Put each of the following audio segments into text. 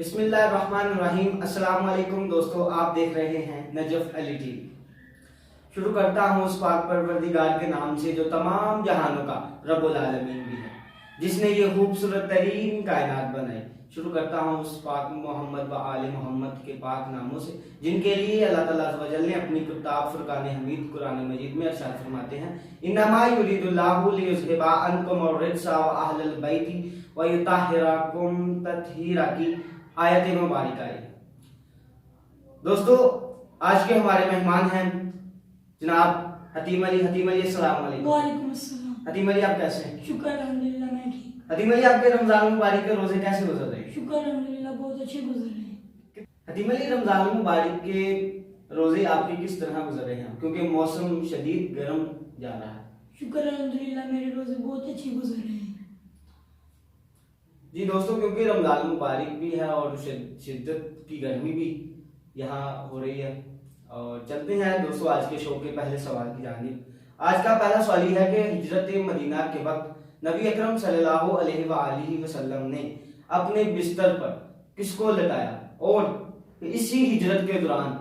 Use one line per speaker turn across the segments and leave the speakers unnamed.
بسم اللہ الرحمن الرحیم۔ السلام علیکم دوستو، آپ دیکھ رہے ہیں نجف علی ٹی وی۔ شروع کرتا ہوں اس پاک پروردگار کے نام سے جو تمام جہانوں کا رب العالمین بھی ہے، جس نے یہ خوبصورت ترین کائنات بنائی۔ شروع کرتا ہوں اس پاک محمد و آل محمد کے پاک ناموں سے، جن کے لیے اللہ تعالیٰ عز و جل نے اپنی کتاب فرقان حمید قرآن مجید میں ارشاد فرماتے ہیں: انما یرید اللہ لیذھب عنکم الرجس واہل البیت ویطہرکم تطہیرا کی آیت مبارکہ ہے۔ دوستو، آج کے ہمارے مہمان ہیں جناب حتیم علی۔ حتیم علی السلام علیکم۔
وعلیکم السلام۔
حتیم علی آپ کیسے ہیں؟
شکر الحمدللہ میں ٹھیک۔
حتیم علی آپ کے رمضان مبارک کے روزے کیسے گزر رہے ہیں؟
شکر الحمدللہ بہت اچھے گزر رہے ہیں۔
حتیم علی، رمضان مبارک کے روزے آپ کے کس طرح گزر رہے ہیں کیونکہ موسم شدید گرم جا رہا ہے؟
شکر الحمدللہ میرے روزے بہت اچھے گزر رہے ہیں۔
جی دوستو، کیونکہ رمضان مبارک بھی ہے اور شدت کی گرمی بھی یہاں ہو رہی ہے، اور چلتے ہیں دوستو آج کے شو کے پہلے سوال کی جانب۔ آج کا پہلا سوال یہ ہے کہ ہجرت مدینہ کے وقت نبی اکرم صلی اللہ علیہ وآلہ وسلم نے اپنے بستر پر کس کو لٹایا، اور اسی ہجرت کے دوران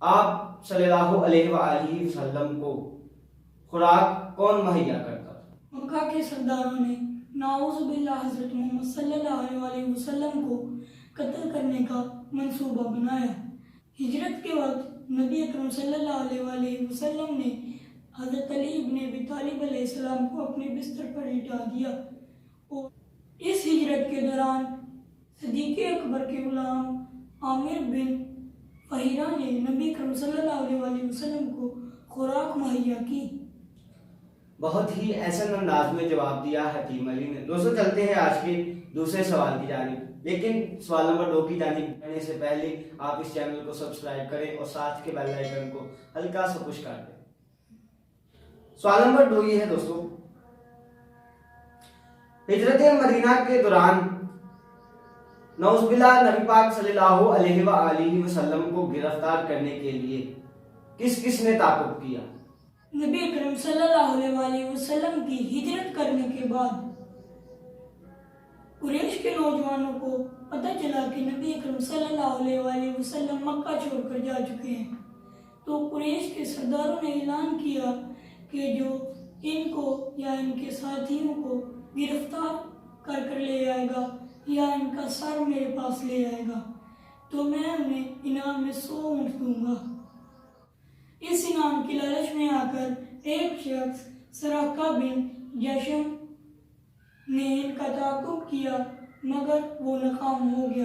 آپ صلی اللہ علیہ وآلہ وسلم کو خوراک کون مہیا کرتا تھا؟
مکہ کے سرداروں نے نعوذ باللہ حضرت محمد صلی اللہ علیہ وسلم کو قتل کرنے کا منصوبہ بنایا۔ ہجرت کے وقت نبی اکرم صلی اللہ علیہ وسلم نے حضرت علی ابن ابی طالب علیہ السلام کو اپنے بستر پر لٹا دیا، اور اس ہجرت کے دوران صدیق اکبر کے غلام عامر بن فہیرہ نے نبی اکرم صلی اللہ علیہ وسلم کو خوراک مہیا کی۔
بہت ہی احسن انداز میں جواب دیا حتیم علی نے۔ دوستو چلتے ہیں آج کے دوسرے سوال کی جانب، لیکن سوال نمبر 2 کی جانب بڑھنے سے پہلے آپ اس چینل کو سبسکرائب کریں اور ساتھ کے بیل آئیکن کو ہلکا سا پش کر دیں۔ سوال نمبر 2 یہ ہے دوستو، ہجرت مدینہ کے دوران نعوذ باللہ نبی پاک صلی اللہ علیہ وآلہ وسلم کو گرفتار کرنے کے لیے کس کس نے تعاقب کیا؟
نبی اکرم صلی اللہ علیہ وسلم کی ہجرت کرنے کے بعد قریش کے نوجوانوں کو پتہ چلا کہ نبی اکرم صلی اللہ علیہ وسلم مکہ چھوڑ کر جا چکے ہیں، تو قریش کے سرداروں نے اعلان کیا کہ جو ان کو یا ان کے ساتھیوں کو گرفتار کر لے آئے گا یا ان کا سر میرے پاس لے آئے گا تو میں انہیں انعام میں 100 اونٹ دوں گا۔ اس انعام کی لالچ میں آ کر ایک شخص سراقہ بن جشم نے ان کا تعاقب کیا، مگر وہ ناکام ہو گیا۔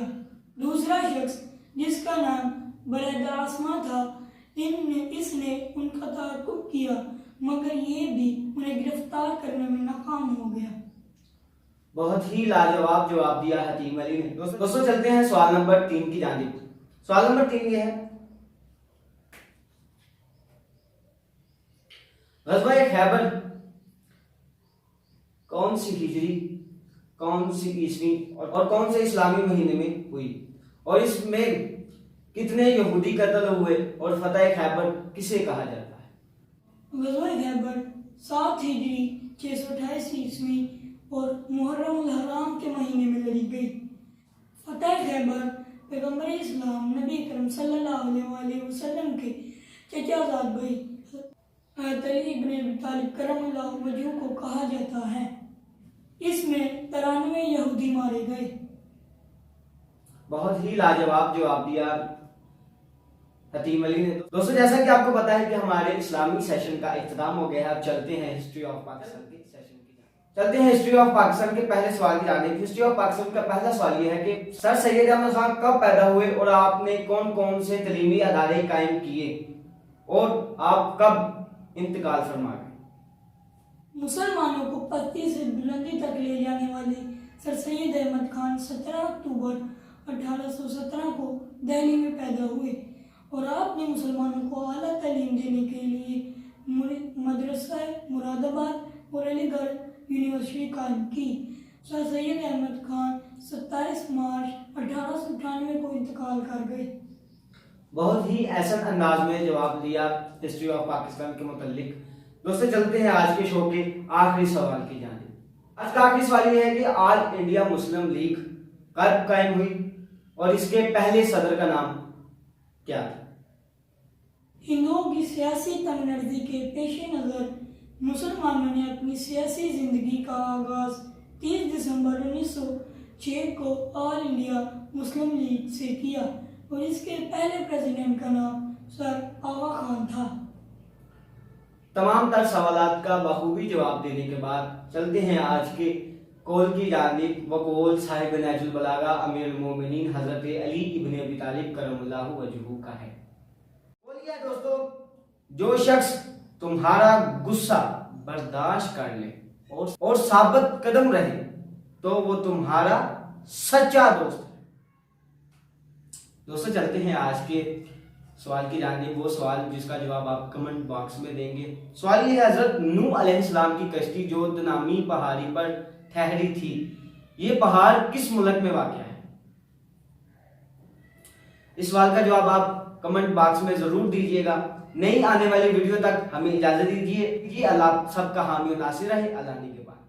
دوسرا شخص جس کا نام برید عاصمہ تھا، اس نے ان کا تعاقب کیا، مگر یہ بھی انہیں گرفتار کرنے میں ناکام ہو گیا۔
بہت ہی لاجواب جواب دیا حتیم علی نے۔ دوستو چلتے ہیں سوال نمبر 3 کی جانب۔ سوال نمبر 3 یہ ہے، غزوہ خیبر کون سی ہجری، کون سی عیسوی اور کون سے اسلامی مہینے میں ہوئی، اور اس میں کتنے یہودی قتل ہوئے، اور فتح خیبر کسے کہا جاتا ہے؟
غزوہ خیبر 7 ہجری 628 عیسوی اور محرم الحرام کے مہینے میں لڑی گئی۔ فتح خیبر پیغمبر اسلام نبی اکرم صلی اللہ علیہ وسلم کے چچا زاد بھائی حضرت علی ابن ابی طالب کرم اللہ وجہہ کو کہا جاتا ہے۔ اس میں 93 یہودی مارے گئے۔
بہت ہی لاجواب جواب دیا حتیم علی نے۔ دوستو جیسا کہ آپ کو پتا ہے کہ ہمارے اسلامی سیشن کا اختتام ہو گیا ہے، اب چلتے ہیں ہسٹری آف پاکستان کے سیشن کی جانب۔ چلتے ہیں ہسٹری آف پاکستان کے پہلے سوال کی جانب۔ ہسٹری آف پاکستان کا پہلا سوال یہ ہے کہ سر سید احمد خان کب پیدا ہوئے، اور آپ نے کون کون سے تعلیمی ادارے قائم کیے، اور آپ کب انتقال فرما گئے؟
مسلمانوں کو پستی سے بلندی تک لے جانے والے سر سید احمد خان 17 اکتوبر 1817 کو دہلی میں پیدا ہوئے، اور آپ نے مسلمانوں کو اعلیٰ تعلیم دینے کے لیے مدرسہ مراد آباد اور علی گڑھ یونیورسٹی قائم کی۔ سر سید احمد خان 27 مارچ 1898 کو انتقال کر گئے۔
بہت ہی احسن انداز میں جواب دیا ہسٹری آف پاکستان کے متعلق۔ دوستو چلتے ہیں آج کے شو کے آخری سوال کی جانب۔ آج کا آخری سوال یہ ہے کہ آل انڈیا مسلم لیگ کب قائم ہوئی، اور اس کے پہلے صدر کا نام کیا تھا؟
ہندوؤں کی سیاسی تنگ نظری کے پیش نظر مسلمانوں نے اپنی سیاسی زندگی کا آغاز 30 دسمبر 1906 کو آل انڈیا مسلم لیگ سے کیا اور اس کے پہلے پریزیڈنٹ کا نام سر آغا خان تھا۔
تمام تر سوالات کا بخوبی جواب دینے کے بعد چلتے ہیں آج کے قول کی جانب۔ وقول صاحب نہج البلاغہ امیر المومنین حضرت علی ابن ابی طالب کرم اللہ وجہہ کا ہے۔ بولیے دوستو، جو شخص تمہارا غصہ برداشت کر لے اور ثابت قدم رہے تو وہ تمہارا سچا دوست ہے۔ دوستو چلتے ہیں آج کے سوال کی جانب، وہ سوال جس کا جواب آپ کمنٹ باکس میں دیں گے۔ سوال یہ ہے، حضرت نوح علیہ السلام کی کشتی جو دنامی پہاڑی پر ٹھہری تھی، یہ پہاڑ کس ملک میں واقع ہے؟ اس سوال کا جواب آپ کمنٹ باکس میں ضرور دیجیے گا۔ نئی آنے والی ویڈیو تک ہمیں اجازت دیجیے۔ اللہ سب کا حامی و ناصر رہے۔ اللہ نے کے بعد